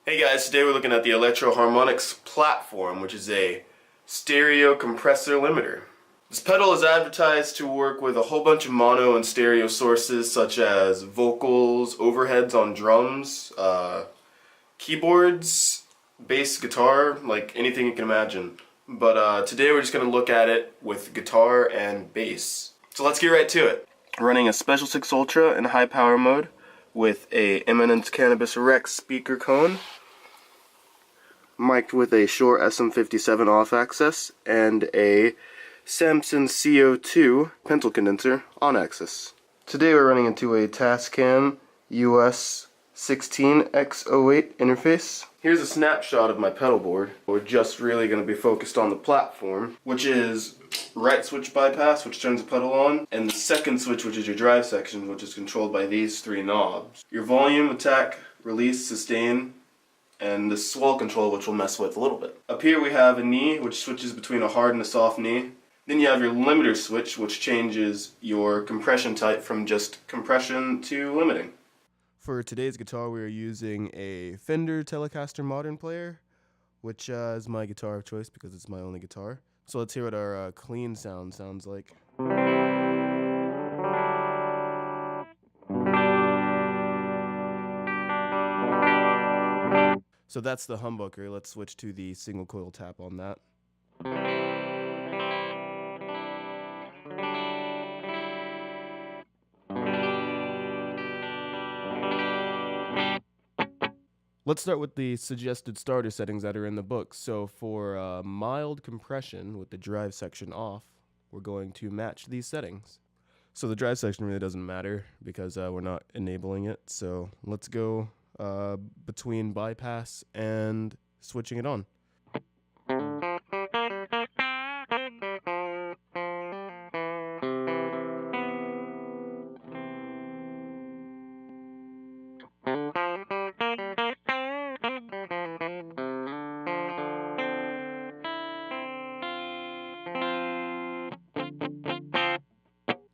Hey guys, today we're looking at the Electro-Harmonix platform, which is a stereo compressor limiter. This pedal is advertised to work with a whole bunch of mono and stereo sources such as vocals, overheads on drums, keyboards, bass, guitar, like anything you can imagine. But today we're just going to look at it with guitar and bass. So let's get right to it. Running a Special 6 Ultra in high power mode with a Eminence Cannabis Rex speaker cone, mic'd with a Shure SM57 off axis and a Samson CO2 pencil condenser on axis. Today we're running into a Tascam US 16X08 interface. Here's a snapshot of my pedal board. We're just really going to be focused on the platform, which is right switch bypass, which turns the pedal on, and the second switch, which is your drive section, which is controlled by these three knobs. Your volume, attack, release, sustain, and the swell control, which we'll mess with a little bit. Up here we have a knee, which switches between a hard and a soft knee. Then you have your limiter switch, which changes your compression type from just compression to limiting. For today's guitar, we are using a Fender Telecaster Modern Player, which is my guitar of choice because it's my only guitar. So let's hear what our clean sound sounds like. So that's the humbucker. Let's switch to the single coil tap on that. Let's start with the suggested starter settings that are in the book. So for mild compression with the drive section off, we're going to match these settings. So the drive section really doesn't matter because we're not enabling it. So let's go between bypass and switching it on.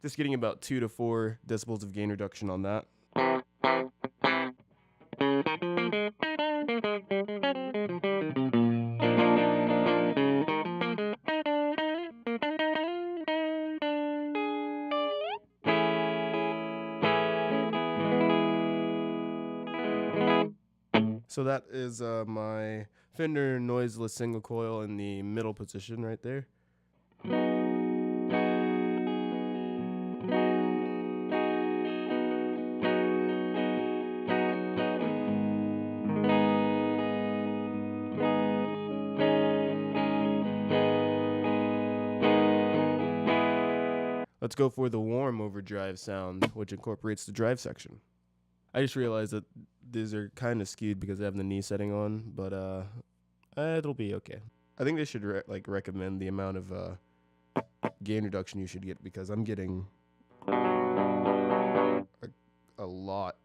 Just getting about 2 to 4 decibels of gain reduction on that. So that is my Fender noiseless single coil in the middle position right there. Let's go for the warm overdrive sound, which incorporates the drive section. I just realized that these are kind of skewed because I have the knee setting on, but it'll be okay. I think they should recommend the amount of gain reduction you should get because I'm getting a lot.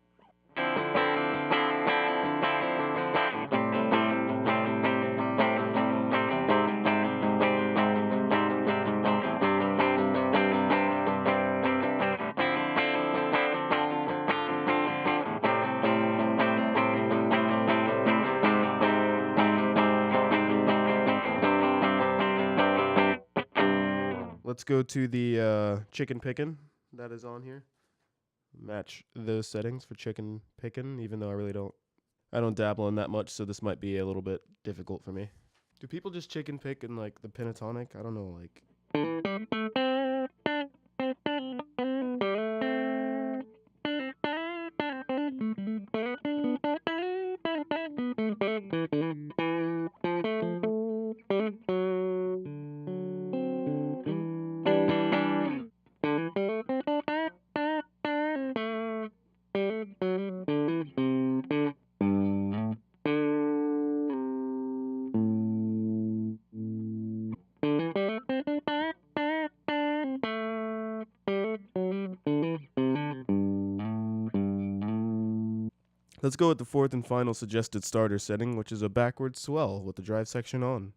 Let's go to the chicken pickin' that is on here. Match those settings for chicken pickin', even though I don't dabble in that much, so this might be a little bit difficult for me. Do people just chicken pick in like the pentatonic? I don't know, like. Let's go with the fourth and final suggested starter setting, which is a backward swell with the drive section on.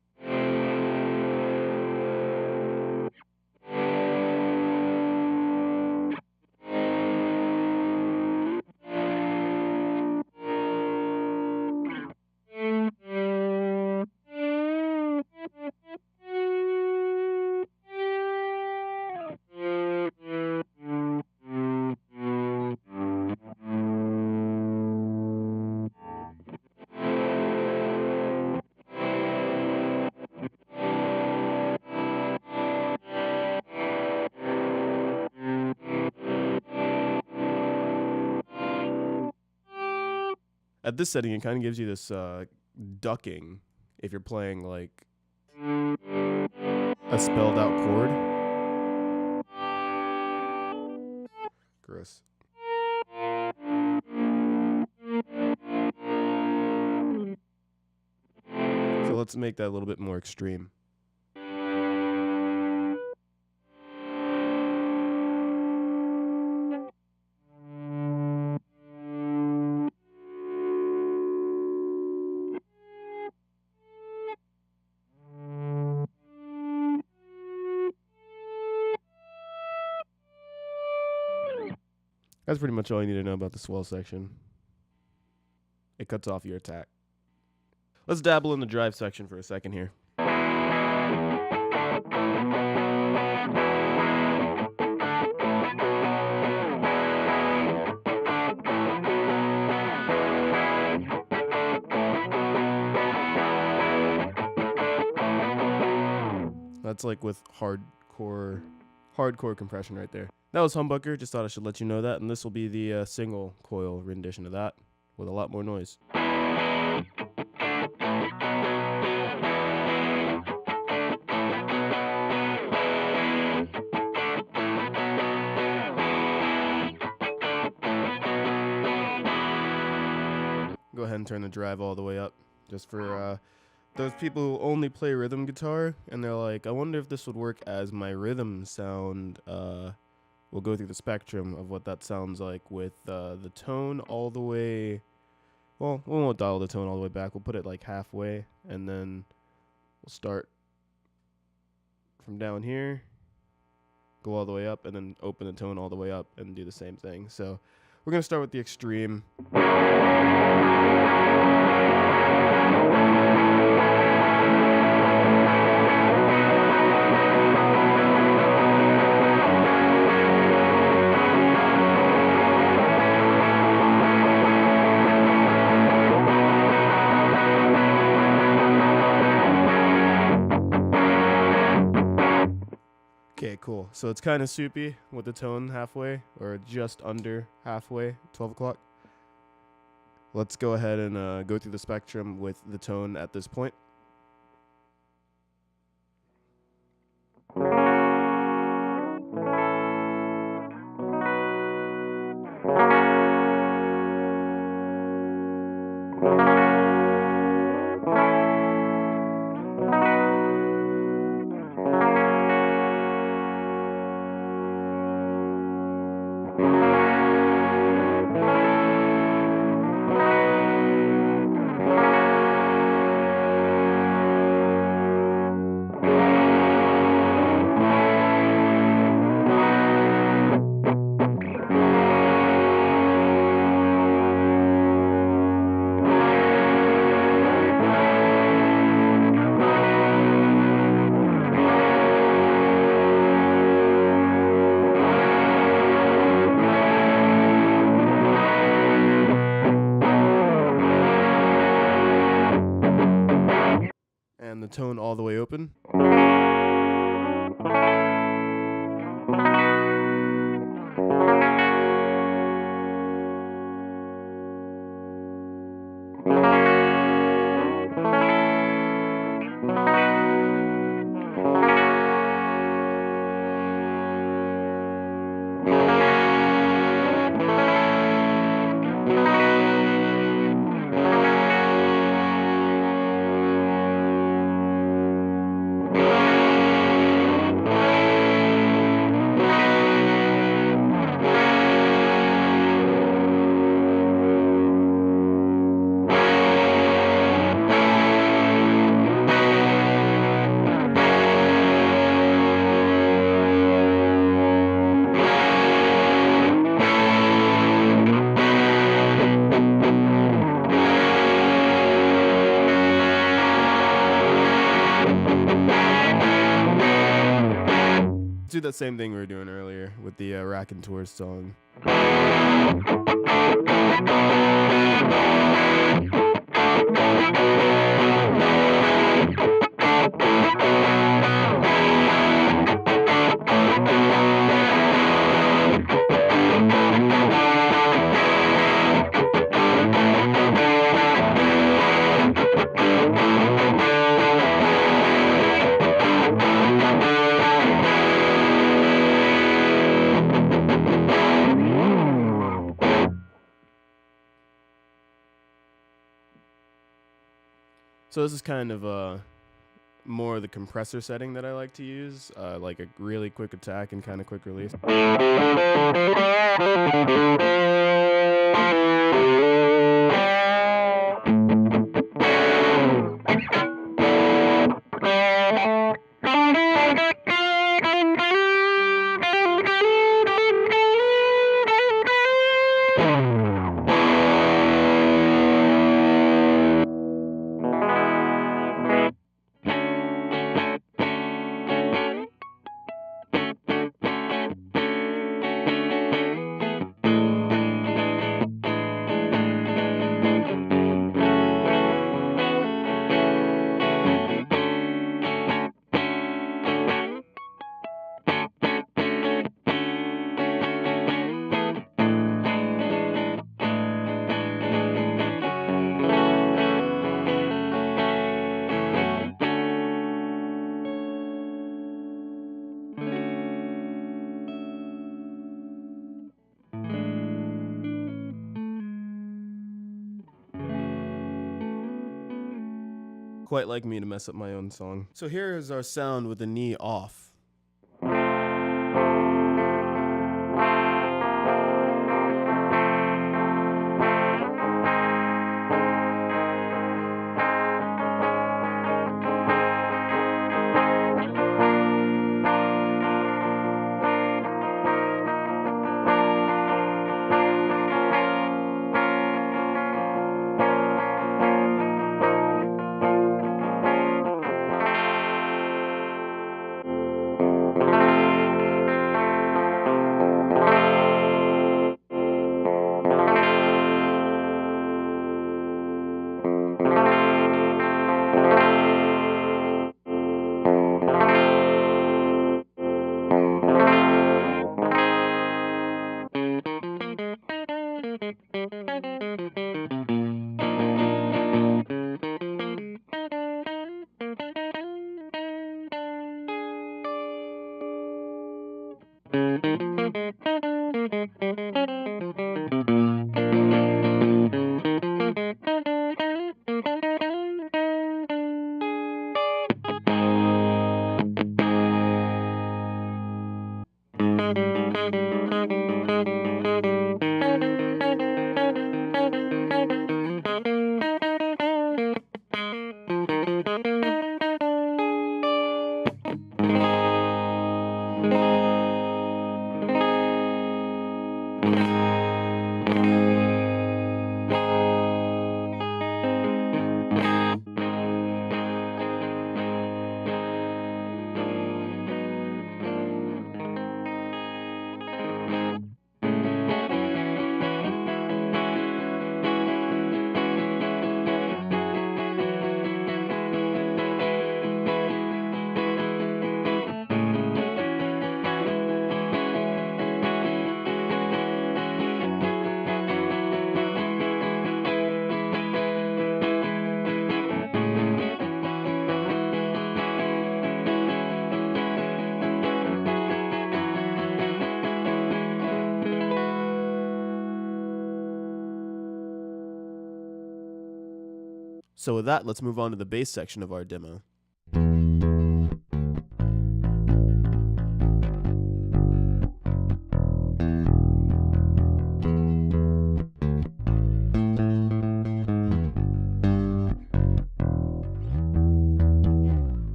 at this setting, it kind of gives you this ducking if you're playing like a spelled out chord. Gross. So let's make that a little bit more extreme. That's pretty much all you need to know about the swell section. It cuts off your attack. Let's dabble in the drive section for a second here. That's like with hardcore compression right there. That was Humbucker. Just thought I should let you know that. And this will be the single coil rendition of that with a lot more noise. Go ahead and turn the drive all the way up just for those people who only play rhythm guitar and they're like, I wonder if this would work as my rhythm sound. We'll go through the spectrum of what that sounds like with the tone all the way. Well, we won't dial the tone all the way back. We'll put it like halfway, and then we'll start from down here, go all the way up, and then open the tone all the way up and do the same thing. So we're going to start with the extreme. Okay, cool. So it's kind of soupy with the tone halfway, or just under halfway, 12 o'clock. Let's go ahead and go through the spectrum with the tone at this point. And the tone all the way open. Do that same thing we were doing earlier with the Raconteurs song. So this is kind of more the compressor setting that I like to use, like a really quick attack and kind of quick release. Quite like me to mess up my own song. So here is our sound with the knee off. So with that, let's move on to the bass section of our demo.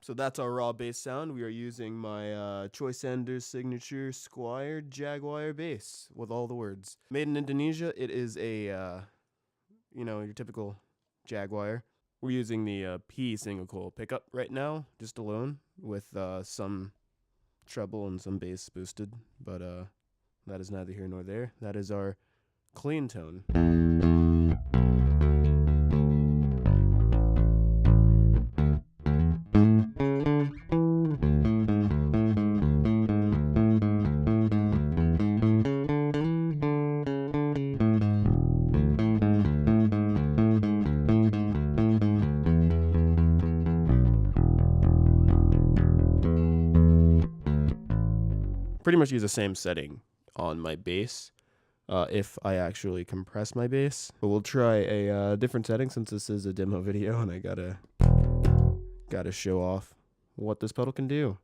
So that's our raw bass sound. We are using my Troy Sanders signature Squire Jaguar bass with all the words. Made in Indonesia, it is a, your typical Jaguar. We're using the P single coil pickup right now, just alone, with some treble and some bass boosted, but that is neither here nor there. That is our clean tone. Pretty much use the same setting on my bass. if I actually compress my bass. But we'll try a different setting since this is a demo video and I gotta show off what this pedal can do.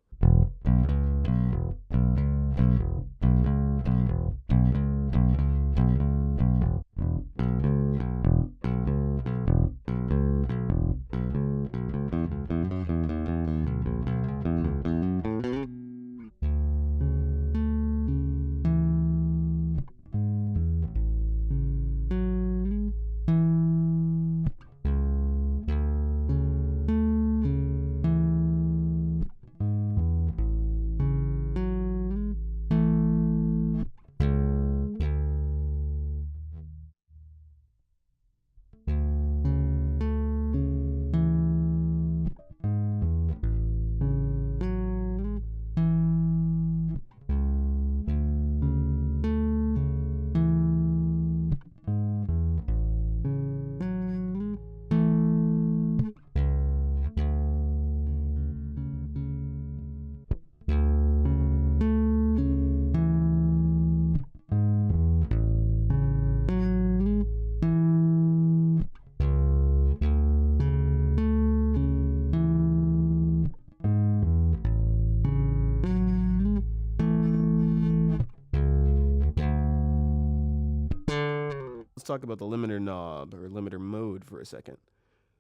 Let's talk about the limiter knob or limiter mode for a second.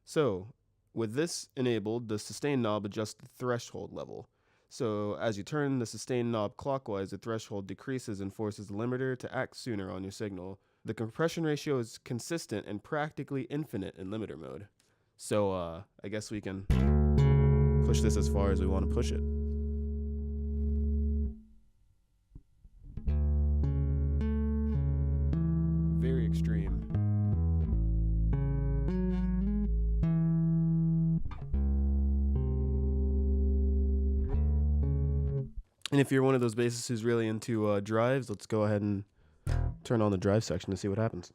So with this enabled, the sustain knob adjusts the threshold level. So as you turn the sustain knob clockwise, the threshold decreases and forces the limiter to act sooner on your signal. The compression ratio is consistent and practically infinite in limiter mode. So I guess we can push this as far as we want to push it. Very extreme. And if you're one of those bassists who's really into drives, let's go ahead and turn on the drive section to see what happens.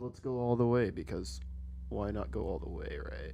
Let's go all the way, because why not go all the way, right?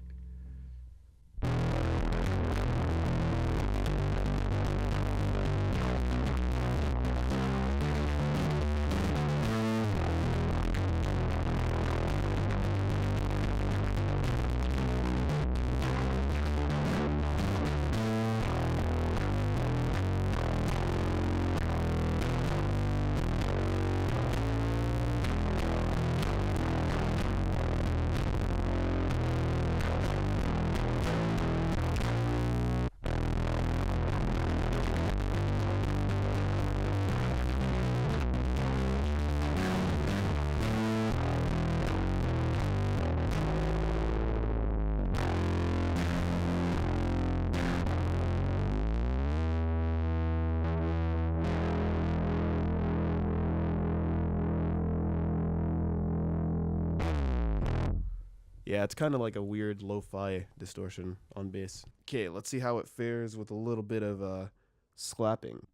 Yeah, it's kind of like a weird lo-fi distortion on bass. Okay, let's see how it fares with a little bit of slapping.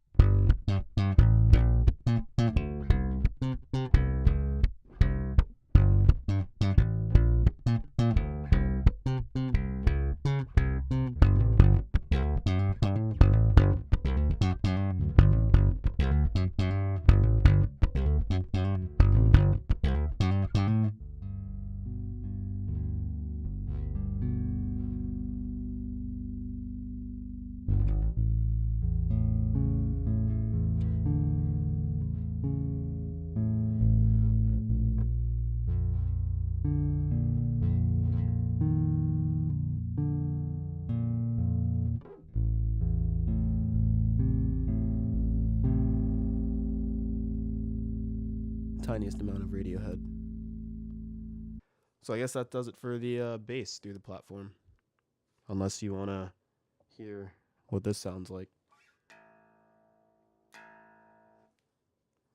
Tiniest amount of Radiohead. So I guess that does it for the bass through the platform. Unless you want to hear what this sounds like.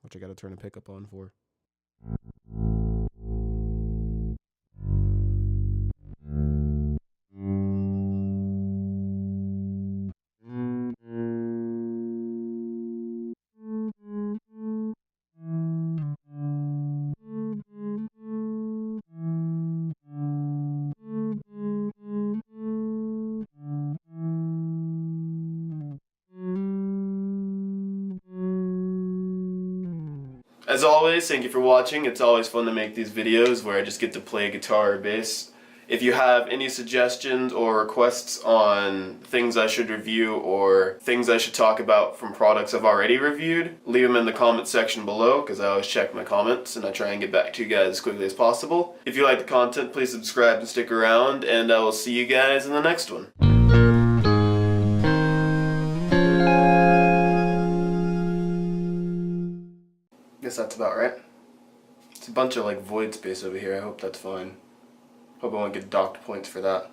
Which I gotta turn a pickup on for. As always, thank you for watching. It's always fun to make these videos where I just get to play guitar or bass. If you have any suggestions or requests on things I should review or things I should talk about from products I've already reviewed, leave them in the comment section below, because I always check my comments and I try and get back to you guys as quickly as possible. If you like the content, please subscribe and stick around, and I will see you guys in the next one. Guess that's about right. It's a bunch of like void space over here. I hope that's fine. Hope I won't get docked points for that.